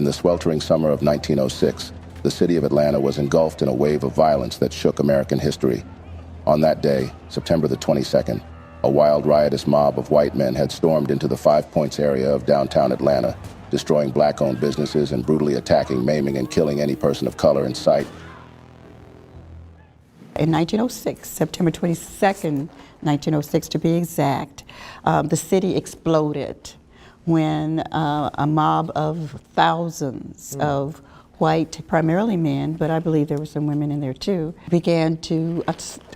In the sweltering summer of 1906, the city of Atlanta was engulfed in a wave of violence that shook American history. On that day, September the 22nd, a wild, riotous mob of white men had stormed into the Five Points area of downtown Atlanta, destroying black-owned businesses and brutally attacking, maiming, and killing any person of color in sight. In 1906, September 22nd, 1906 to be exact, the city exploded when a mob of thousands of white, primarily men, but I believe there were some women in there too, began to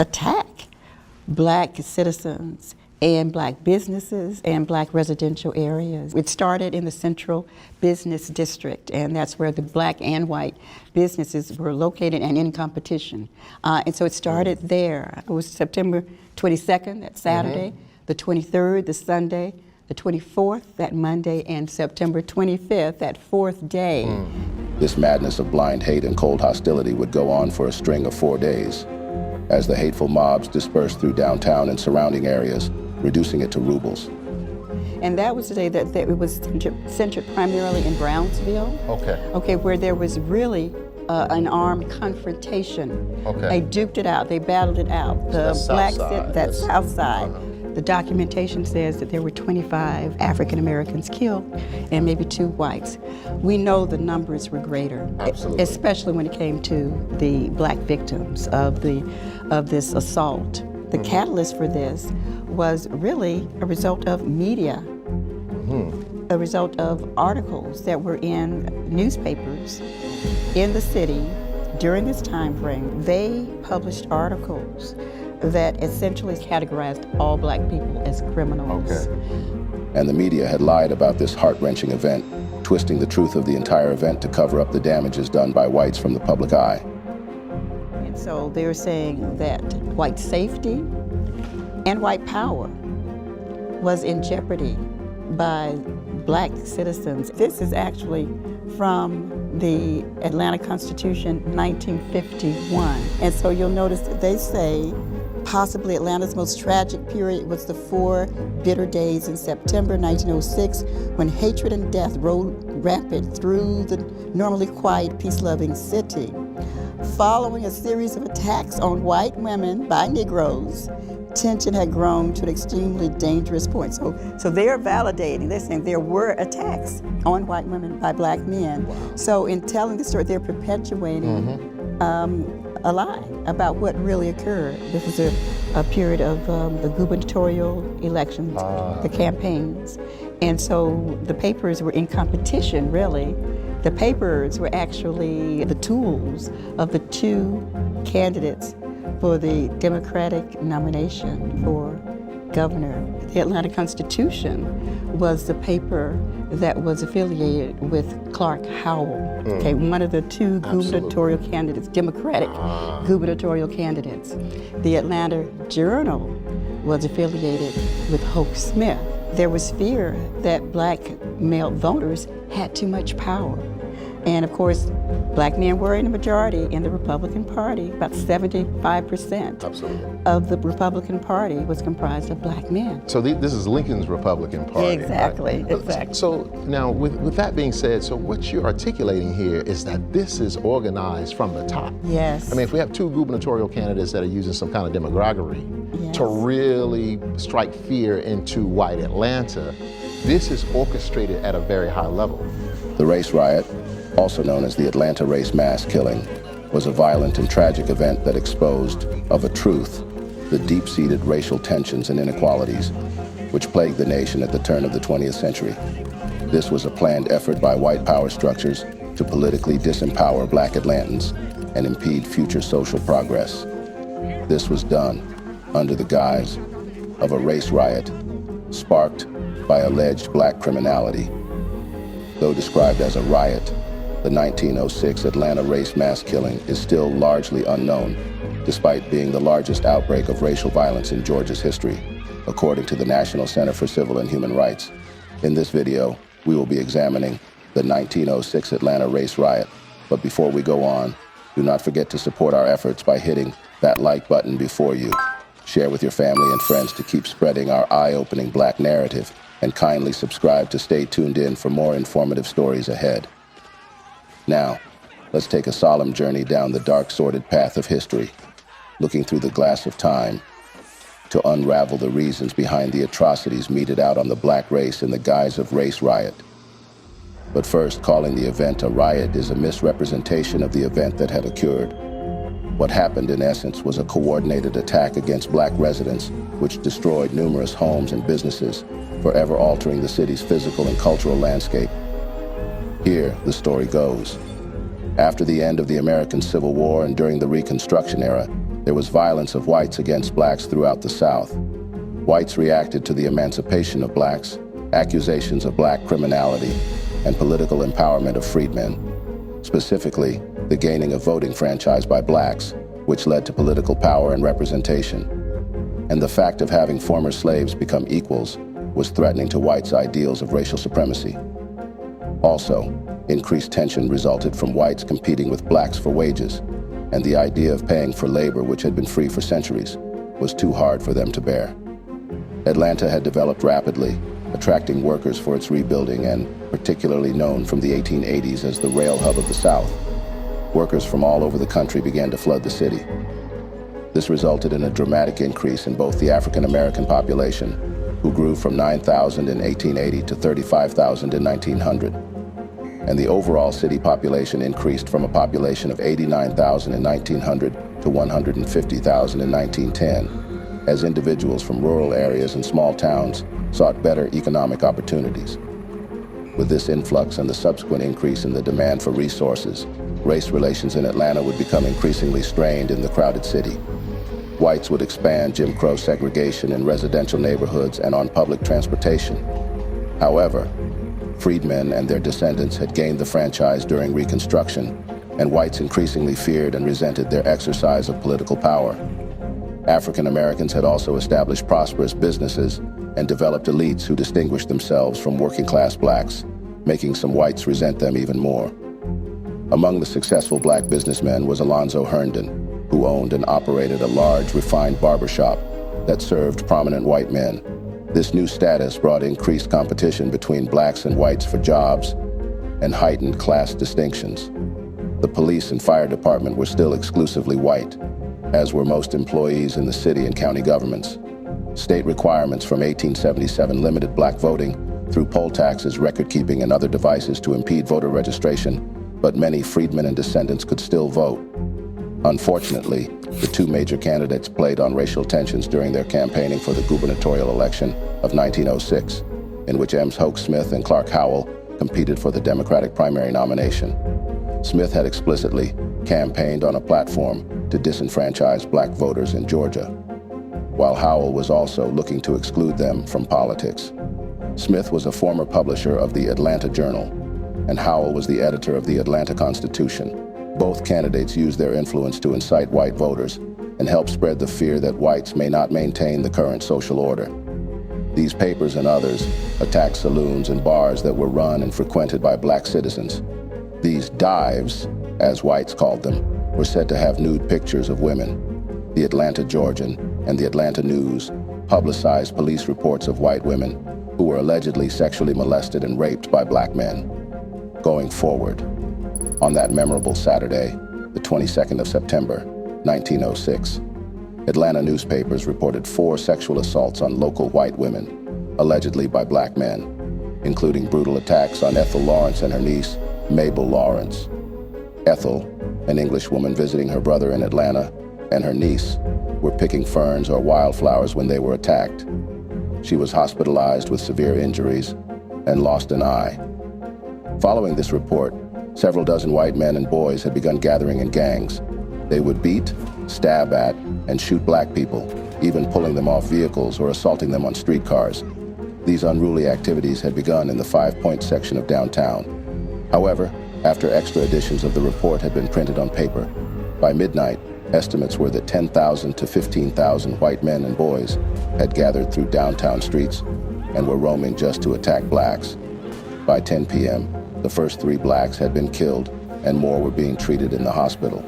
attack black citizens and black businesses and black residential areas. It started in the Central Business District, and that's where the black and white businesses were located and in competition. And so it started there. It was September 22nd, that Saturday, the 23rd, the Sunday, the 24th, that Monday, and September 25th, that fourth day. This madness of blind hate and cold hostility would go on for a string of 4 days, as the hateful mobs dispersed through downtown and surrounding areas, reducing it to rubles. And that was the day that it was centered primarily in Brownsville. Okay, where there was really an armed confrontation. They duked it out, they battled it out. The black side, that south side. The documentation says that there were 25 African Americans killed and maybe 2 whites. We know the numbers were greater, especially when it came to the black victims of this assault. The catalyst for this was really a result of media, a result of articles that were in newspapers in the city during this time frame. They published articles that essentially categorized all black people as criminals. And the media had lied about this heart-wrenching event, twisting the truth of the entire event to cover up the damages done by whites from the public eye. And so they were saying that white safety and white power was in jeopardy by black citizens. This is actually from the Atlanta Constitution, 1951. And so you'll notice that they say possibly Atlanta's most tragic period was the 4 bitter days in September 1906 when hatred and death rode rampant through the normally quiet, peace-loving city. Following a series of attacks on white women by Negroes, tension had grown to an extremely dangerous point. So they're validating, they're saying there were attacks on white women by black men. So in telling the story, they're perpetuating a lie about what really occurred. This was a period of the gubernatorial elections, the campaigns. And so the papers were in competition, really. The papers were actually the tools of the 2 candidates for the Democratic nomination for governor. The Atlanta Constitution was the paper that was affiliated with Clark Howell, one of the 2 gubernatorial candidates, Democratic gubernatorial candidates. The Atlanta Journal was affiliated with Hoke Smith. There was fear that black male voters had too much power. And of course, black men were in the majority in the Republican Party. About 75% of the Republican Party was comprised of black men. So this is Lincoln's Republican Party. Exactly, right? Exactly. So now, with that being said, so what you're articulating here is that this is organized from the top. Yes. I mean, if we have 2 gubernatorial candidates that are using some kind of demagoguery to really strike fear into white Atlanta, this is orchestrated at a very high level. The race riot, also known as the Atlanta race mass killing, was a violent and tragic event that exposed, of a truth, the deep-seated racial tensions and inequalities which plagued the nation at the turn of the 20th century. This was a planned effort by white power structures to politically disempower black Atlantans and impede future social progress. This was done under the guise of a race riot sparked by alleged black criminality. Though described as a riot, the 1906 Atlanta race mass killing is still largely unknown, despite being the largest outbreak of racial violence in Georgia's history, according to the National Center for Civil and Human Rights. In this video, we will be examining the 1906 Atlanta race riot. But before we go on, do not forget to support our efforts by hitting that like button before you. Share with your family and friends to keep spreading our eye-opening black narrative, and kindly subscribe to stay tuned in for more informative stories ahead. Now, let's take a solemn journey down the dark, sordid path of history, looking through the glass of time to unravel the reasons behind the atrocities meted out on the black race in the guise of race riot. But first, calling the event a riot is a misrepresentation of the event that had occurred. What happened, in essence, was a coordinated attack against black residents, which destroyed numerous homes and businesses, forever altering the city's physical and cultural landscape. Here, the story goes. After the end of the American Civil War and during the Reconstruction era, there was violence of whites against blacks throughout the South. Whites reacted to the emancipation of blacks, accusations of black criminality, and political empowerment of freedmen. Specifically, the gaining of voting franchise by blacks, which led to political power and representation. And the fact of having former slaves become equals was threatening to whites' ideals of racial supremacy. Also, increased tension resulted from whites competing with blacks for wages, and the idea of paying for labor which had been free for centuries was too hard for them to bear. Atlanta had developed rapidly, attracting workers for its rebuilding and particularly known from the 1880s as the rail hub of the South. Workers from all over the country began to flood the city. This resulted in a dramatic increase in both the African American population, who grew from 9,000 in 1880 to 35,000 in 1900. And the overall city population increased from a population of 89,000 in 1900 to 150,000 in 1910, as individuals from rural areas and small towns sought better economic opportunities. With this influx and the subsequent increase in the demand for resources, race relations in Atlanta would become increasingly strained in the crowded city. Whites would expand Jim Crow segregation in residential neighborhoods and on public transportation. However, freedmen and their descendants had gained the franchise during Reconstruction, and whites increasingly feared and resented their exercise of political power. African Americans had also established prosperous businesses and developed elites who distinguished themselves from working-class blacks, making some whites resent them even more. Among the successful black businessmen was Alonzo Herndon, who owned and operated a large, refined barbershop that served prominent white men. This new status brought increased competition between blacks and whites for jobs and heightened class distinctions. The police and fire department were still exclusively white, as were most employees in the city and county governments. State requirements from 1877 limited black voting through poll taxes, record-keeping, and other devices to impede voter registration, but many freedmen and descendants could still vote. Unfortunately, the two major candidates played on racial tensions during their campaigning for the gubernatorial election of 1906, in which Ems Hoke Smith and Clark Howell competed for the Democratic primary nomination. Smith had explicitly campaigned on a platform to disenfranchise black voters in Georgia, while Howell was also looking to exclude them from politics. Smith was a former publisher of the Atlanta Journal, and Howell was the editor of the Atlanta Constitution. Both candidates used their influence to incite white voters and help spread the fear that whites may not maintain the current social order. These papers and others attacked saloons and bars that were run and frequented by black citizens. These dives, as whites called them, were said to have nude pictures of women. The Atlanta Georgian and the Atlanta News publicized police reports of white women who were allegedly sexually molested and raped by black men. Going forward, on that memorable Saturday, the 22nd of September, 1906, Atlanta newspapers reported 4 sexual assaults on local white women, allegedly by black men, including brutal attacks on Ethel Lawrence and her niece, Mabel Lawrence. Ethel, an English woman visiting her brother in Atlanta, and her niece were picking ferns or wildflowers when they were attacked. She was hospitalized with severe injuries and lost an eye. Following this report, several dozen white men and boys had begun gathering in gangs. They would beat, stab at, and shoot black people, even pulling them off vehicles or assaulting them on streetcars. These unruly activities had begun in the 5 Point section of downtown. However, after extra editions of the report had been printed on paper, by midnight, estimates were that 10,000 to 15,000 white men and boys had gathered through downtown streets and were roaming just to attack blacks. By 10 p.m., the first 3 blacks had been killed and more were being treated in the hospital.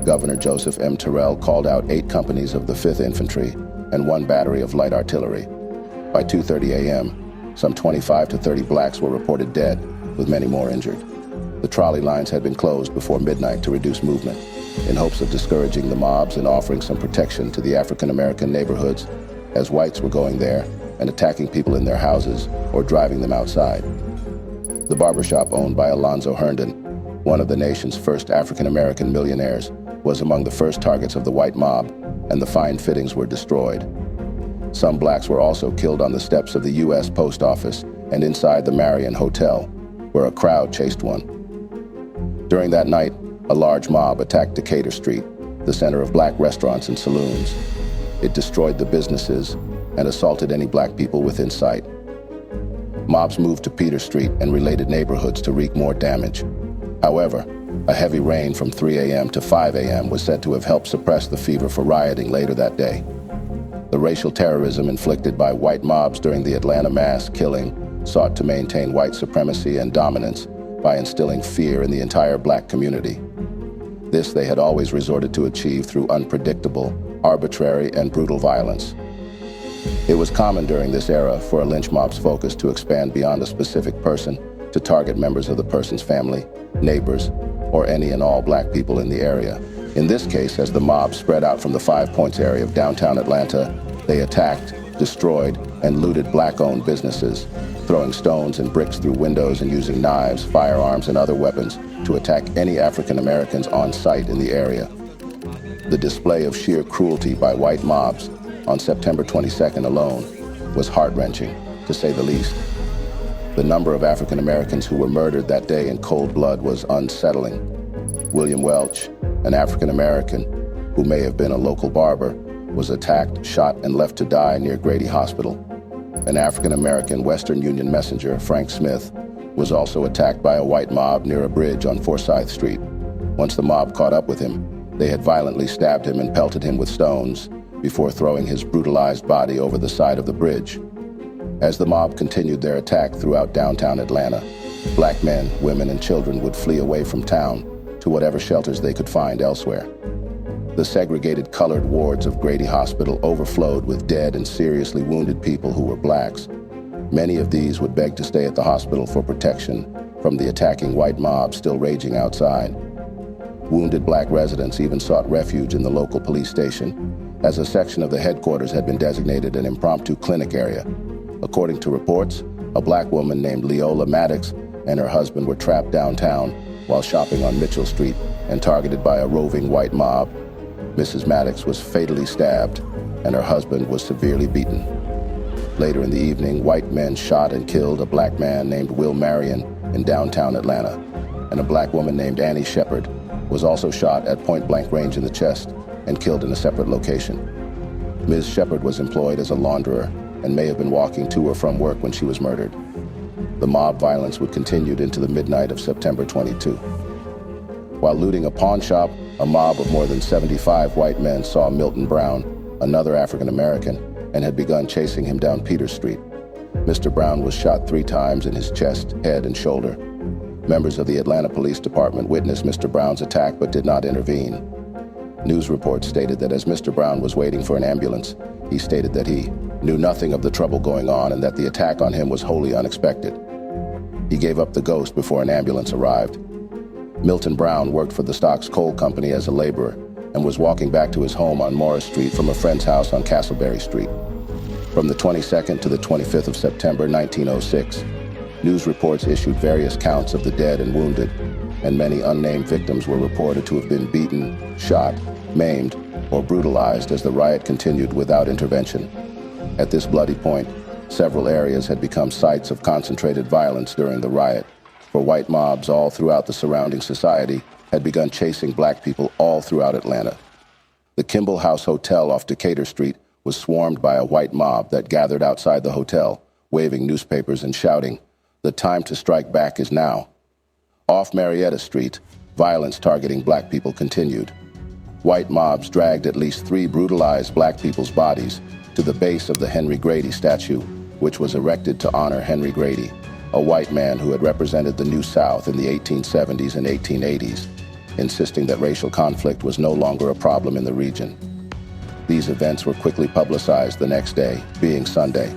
Governor Joseph M. Terrell called out 8 companies of the 5th Infantry and 1 battery of light artillery. By 2:30 a.m., some 25 to 30 blacks were reported dead, with many more injured. The trolley lines had been closed before midnight to reduce movement, in hopes of discouraging the mobs and offering some protection to the African-American neighborhoods, as whites were going there and attacking people in their houses or driving them outside. The barbershop owned by Alonzo Herndon, one of the nation's first African-American millionaires, was among the first targets of the white mob, and the fine fittings were destroyed. Some blacks were also killed on the steps of the U.S. Post Office and inside the Marion Hotel, where a crowd chased one. During that night, a large mob attacked Decatur Street, the center of black restaurants and saloons. It destroyed the businesses and assaulted any black people within sight. Mobs moved to Peter Street and related neighborhoods to wreak more damage. However, a heavy rain from 3 a.m. to 5 a.m. was said to have helped suppress the fever for rioting later that day. The racial terrorism inflicted by white mobs during the Atlanta mass killing sought to maintain white supremacy and dominance by instilling fear in the entire black community. This they had always resorted to achieve through unpredictable, arbitrary, and brutal violence. It was common during this era for a lynch mob's focus to expand beyond a specific person to target members of the person's family, neighbors, or any and all black people in the area. In this case, as the mob spread out from the 5 Points area of downtown Atlanta, they attacked, destroyed, and looted black-owned businesses, throwing stones and bricks through windows and using knives, firearms, and other weapons to attack any African Americans on site in the area. The display of sheer cruelty by white mobs on September 22nd alone was heart-wrenching, to say the least. The number of African Americans who were murdered that day in cold blood was unsettling. William Welch, an African American who may have been a local barber, was attacked, shot, and left to die near Grady Hospital. An African American Western Union messenger, Frank Smith, was also attacked by a white mob near a bridge on Forsyth Street. Once the mob caught up with him, they had violently stabbed him and pelted him with stones before throwing his brutalized body over the side of the bridge. As the mob continued their attack throughout downtown Atlanta, black men, women, and children would flee away from town to whatever shelters they could find elsewhere. The segregated colored wards of Grady Hospital overflowed with dead and seriously wounded people who were blacks. Many of these would beg to stay at the hospital for protection from the attacking white mob still raging outside. Wounded black residents even sought refuge in the local police station, as a section of the headquarters had been designated an impromptu clinic area. According to reports, a black woman named Leola Maddox and her husband were trapped downtown while shopping on Mitchell Street and targeted by a roving white mob. Mrs. Maddox was fatally stabbed, and her husband was severely beaten. Later in the evening, white men shot and killed a black man named Will Marion in downtown Atlanta, and a black woman named Annie Shepard was also shot at point-blank range in the chest and killed in a separate location. Ms. Shepard was employed as a launderer and may have been walking to or from work when she was murdered. The mob violence would continue into the midnight of September 22. While looting a pawn shop, a mob of more than 75 white men saw Milton Brown, another African American, and had begun chasing him down Peters Street. Mr. Brown was shot 3 times in his chest, head, and shoulder. Members of the Atlanta Police Department witnessed Mr. Brown's attack but did not intervene. News reports stated that as Mr. Brown was waiting for an ambulance, he stated that he knew nothing of the trouble going on and that the attack on him was wholly unexpected. He gave up the ghost before an ambulance arrived. Milton Brown worked for the Stocks Coal Company as a laborer and was walking back to his home on Morris Street from a friend's house on Castleberry Street. From the 22nd to the 25th of September 1906, news reports issued various counts of the dead and wounded, and many unnamed victims were reported to have been beaten, shot, maimed, or brutalized as the riot continued without intervention. At this bloody point, several areas had become sites of concentrated violence during the riot, for white mobs all throughout the surrounding society had begun chasing black people all throughout Atlanta. The Kimball House Hotel off Decatur Street was swarmed by a white mob that gathered outside the hotel, waving newspapers and shouting, "The time to strike back is now." Off Marietta Street, violence targeting black people continued. White mobs dragged at least 3 brutalized black people's bodies to the base of the Henry Grady statue, which was erected to honor Henry Grady, a white man who had represented the New South in the 1870s and 1880s, insisting that racial conflict was no longer a problem in the region. These events were quickly publicized the next day, being Sunday.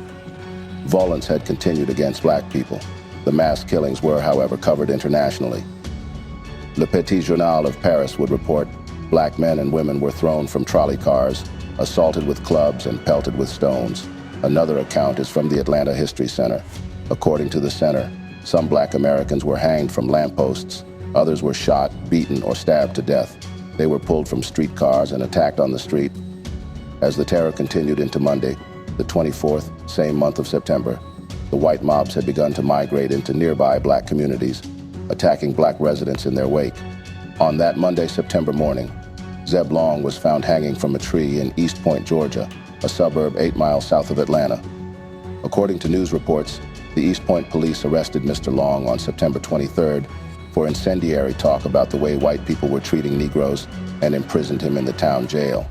Violence had continued against black people. The mass killings were, however, covered internationally. Le Petit Journal of Paris would report black men and women were thrown from trolley cars, assaulted with clubs, and pelted with stones. Another account is from the Atlanta History Center. According to the center, some black Americans were hanged from lampposts, others were shot, beaten, or stabbed to death. They were pulled from streetcars and attacked on the street. As the terror continued into Monday, the 24th, same month of September, the white mobs had begun to migrate into nearby black communities, attacking black residents in their wake. On that Monday, September morning, Zeb Long was found hanging from a tree in East Point, Georgia, a suburb 8 miles south of Atlanta. According to news reports, the East Point police arrested Mr. Long on September 23rd for incendiary talk about the way white people were treating Negroes and imprisoned him in the town jail.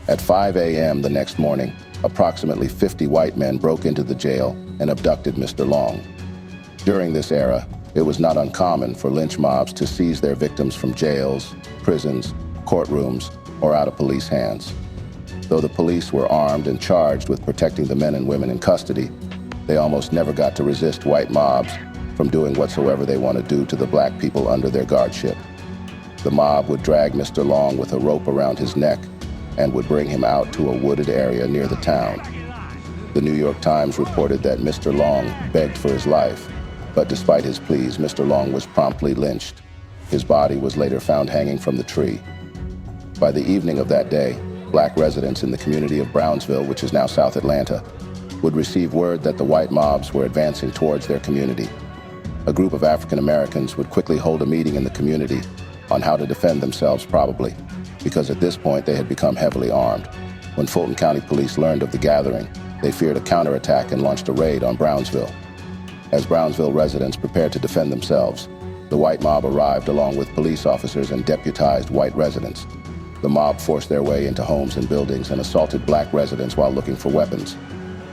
At 5 a.m. the next morning, approximately 50 white men broke into the jail and abducted Mr. Long. During this era, it was not uncommon for lynch mobs to seize their victims from jails, prisons, courtrooms, or out of police hands. Though the police were armed and charged with protecting the men and women in custody, they almost never got to resist white mobs from doing whatsoever they want to do to the black people under their guardship. The mob would drag Mr. Long with a rope around his neck and would bring him out to a wooded area near the town. The New York Times reported that Mr. Long begged for his life, but despite his pleas, Mr. Long was promptly lynched. His body was later found hanging from the tree. By the evening of that day, black residents in the community of Brownsville, which is now South Atlanta, would receive word that the white mobs were advancing towards their community. A group of African Americans would quickly hold a meeting in the community on how to defend themselves, probably, because at this point they had become heavily armed. When Fulton County Police learned of the gathering, they feared a counterattack and launched a raid on Brownsville. As Brownsville residents prepared to defend themselves, the white mob arrived along with police officers and deputized white residents. The mob forced their way into homes and buildings and assaulted black residents while looking for weapons,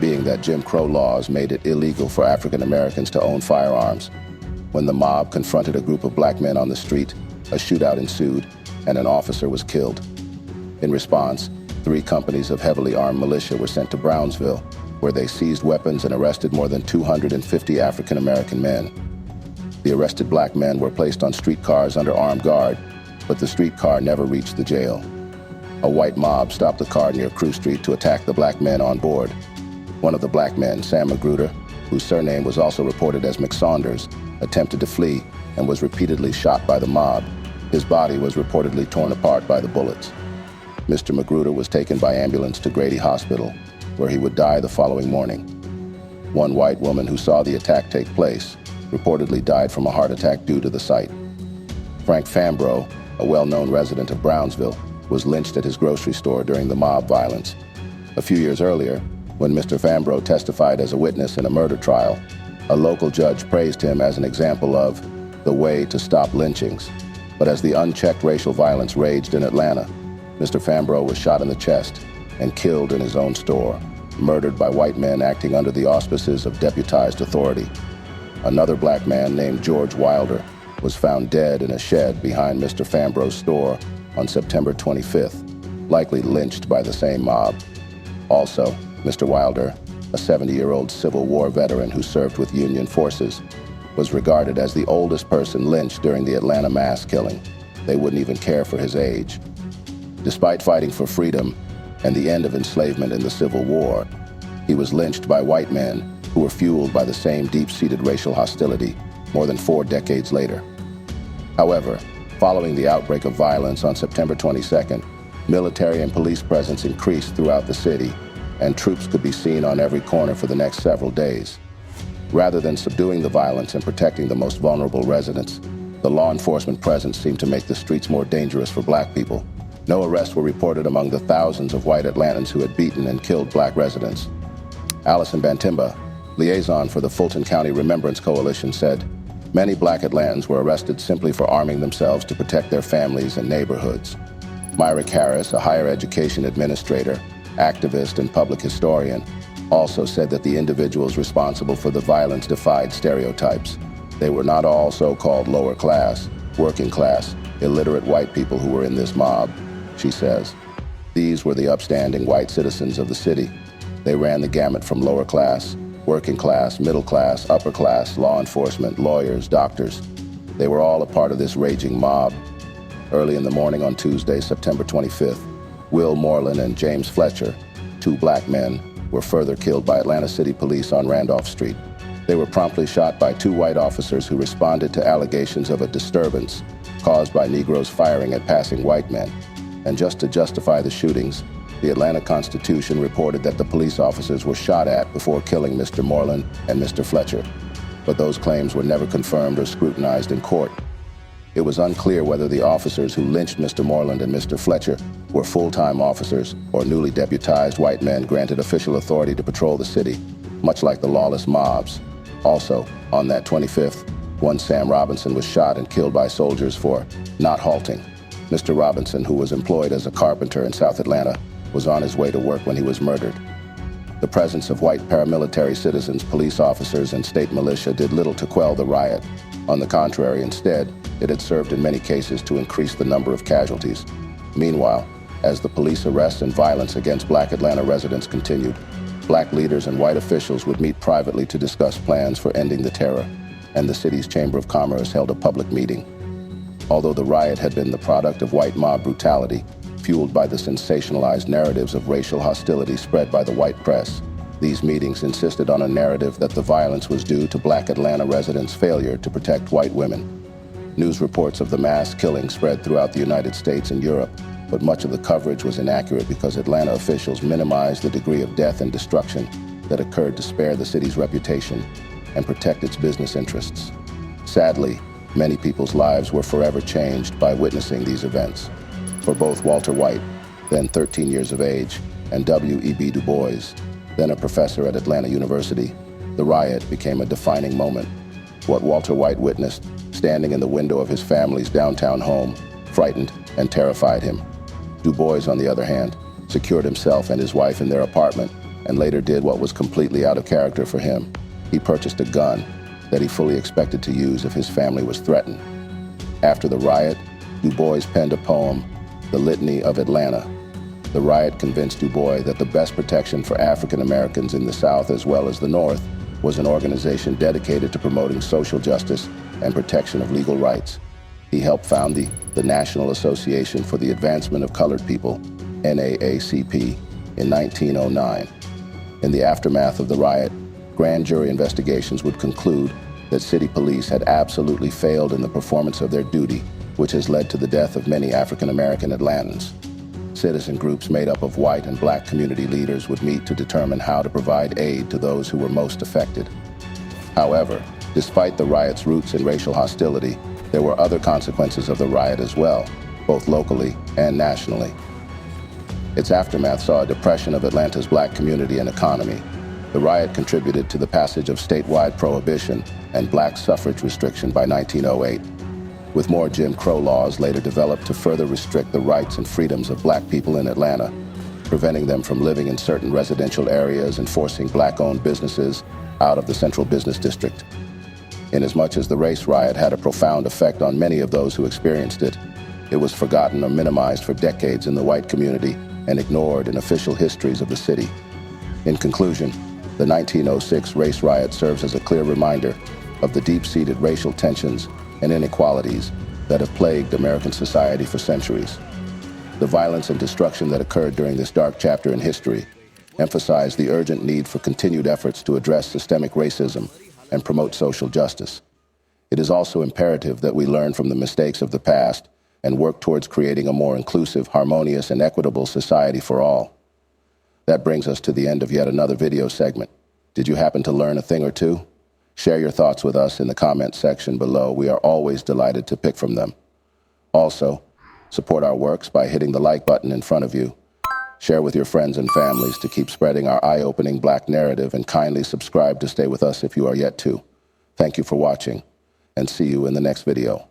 being that Jim Crow laws made it illegal for African Americans to own firearms. When the mob confronted a group of black men on the street, a shootout ensued, and an officer was killed. In response, 3 companies of heavily armed militia were sent to Brownsville, where they seized weapons and arrested more than 250 African American men. The arrested black men were placed on streetcars under armed guard, but the streetcar never reached the jail. A white mob stopped the car near Crew Street to attack the black men on board. One of the black men, Sam Magruder, whose surname was also reported as McSaunders, attempted to flee and was repeatedly shot by the mob. His body was reportedly torn apart by the bullets. Mr. Magruder was taken by ambulance to Grady Hospital, where he would die the following morning. One white woman who saw the attack take place reportedly died from a heart attack due to the sight. Frank Fambro, a well-known resident of Brownsville, was lynched at his grocery store during the mob violence. A few years earlier, when Mr. Fambro testified as a witness in a murder trial, a local judge praised him as an example of the way to stop lynchings. But as the unchecked racial violence raged in Atlanta, Mr. Fambro was shot in the chest and killed in his own store, murdered by white men acting under the auspices of deputized authority. Another black man named George Wilder was found dead in a shed behind Mr. Fambro's store on September 25th, likely lynched by the same mob. Also, Mr. Wilder, a 70-year-old Civil War veteran who served with Union forces, was regarded as the oldest person lynched during the Atlanta mass killing. They wouldn't even care for his age. Despite fighting for freedom and the end of enslavement in the Civil War, he was lynched by white men who were fueled by the same deep-seated racial hostility more than 4 decades later. However, following the outbreak of violence on September 22nd, military and police presence increased throughout the city, and troops could be seen on every corner for the next several days. Rather than subduing the violence and protecting the most vulnerable residents, the law enforcement presence seemed to make the streets more dangerous for black people. No arrests were reported among the thousands of white Atlantans who had beaten and killed black residents. Allison Bantimba, liaison for the Fulton County Remembrance Coalition, said, "Many black Atlantans were arrested simply for arming themselves to protect their families and neighborhoods." Myrick Harris, a higher education administrator, activist, and public historian, also said that the individuals responsible for the violence defied stereotypes. They were not all so-called lower class, working class, illiterate white people who were in this mob, she says. These were the upstanding white citizens of the city. They ran the gamut from lower class, working class, middle class, upper class, law enforcement, lawyers, doctors. They were all a part of this raging mob. Early in the morning on Tuesday, September 25th, Will Moreland and James Fletcher, two black men, were further killed by Atlanta City Police on Randolph Street. They were promptly shot by two white officers who responded to allegations of a disturbance caused by Negroes firing at passing white men. And just to justify the shootings, the Atlanta Constitution reported that the police officers were shot at before killing Mr. Moreland and Mr. Fletcher. But those claims were never confirmed or scrutinized in court. It was unclear whether the officers who lynched Mr. Moreland and Mr. Fletcher were full-time officers or newly deputized white men granted official authority to patrol the city, much like the lawless mobs. Also, on that 25th, one Sam Robinson was shot and killed by soldiers for not halting. Mr. Robinson, who was employed as a carpenter in South Atlanta, was on his way to work when he was murdered. The presence of white paramilitary citizens, police officers, and state militia did little to quell the riot. On the contrary, instead, it had served in many cases to increase the number of casualties. Meanwhile, as the police arrests and violence against black Atlanta residents continued, black leaders and white officials would meet privately to discuss plans for ending the terror, and the city's Chamber of Commerce held a public meeting. Although the riot had been the product of white mob brutality, fueled by the sensationalized narratives of racial hostility spread by the white press, these meetings insisted on a narrative that the violence was due to black Atlanta residents' failure to protect white women. News reports of the mass killing spread throughout the United States and Europe, but much of the coverage was inaccurate because Atlanta officials minimized the degree of death and destruction that occurred to spare the city's reputation and protect its business interests. Sadly, many people's lives were forever changed by witnessing these events. For both Walter White, then 13 years of age, and W.E.B. Du Bois, then a professor at Atlanta University, the riot became a defining moment. What Walter White witnessed, standing in the window of his family's downtown home, frightened and terrified him. Du Bois, on the other hand, secured himself and his wife in their apartment and later did what was completely out of character for him. He purchased a gun that he fully expected to use if his family was threatened. After the riot, Du Bois penned a poem, The Litany of Atlanta. The riot convinced Du Bois that the best protection for African Americans in the South as well as the North was an organization dedicated to promoting social justice and protection of legal rights. He helped found the National Association for the Advancement of Colored People, NAACP, in 1909. In the aftermath of the riot, grand jury investigations would conclude that city police had absolutely failed in the performance of their duty, which has led to the death of many African American Atlantans. Citizen groups made up of white and black community leaders would meet to determine how to provide aid to those who were most affected. However, despite the riot's roots in racial hostility, there were other consequences of the riot as well, both locally and nationally. Its aftermath saw a depression of Atlanta's black community and economy. The riot contributed to the passage of statewide prohibition and black suffrage restriction by 1908, with more Jim Crow laws later developed to further restrict the rights and freedoms of black people in Atlanta, preventing them from living in certain residential areas and forcing black-owned businesses out of the central business district. Inasmuch as the race riot had a profound effect on many of those who experienced it, it was forgotten or minimized for decades in the white community and ignored in official histories of the city. In conclusion, the 1906 race riot serves as a clear reminder of the deep-seated racial tensions and inequalities that have plagued American society for centuries. The violence and destruction that occurred during this dark chapter in history emphasize the urgent need for continued efforts to address systemic racism and promote social justice. It is also imperative that we learn from the mistakes of the past and work towards creating a more inclusive, harmonious, and equitable society for all. That brings us to the end of yet another video segment. Did you happen to learn a thing or two? Share your thoughts with us in the comments section below. We are always delighted to pick from them. Also, support our works by hitting the like button in front of you. Share with your friends and families to keep spreading our eye-opening black narrative, and kindly subscribe to stay with us if you are yet to. Thank you for watching, and see you in the next video.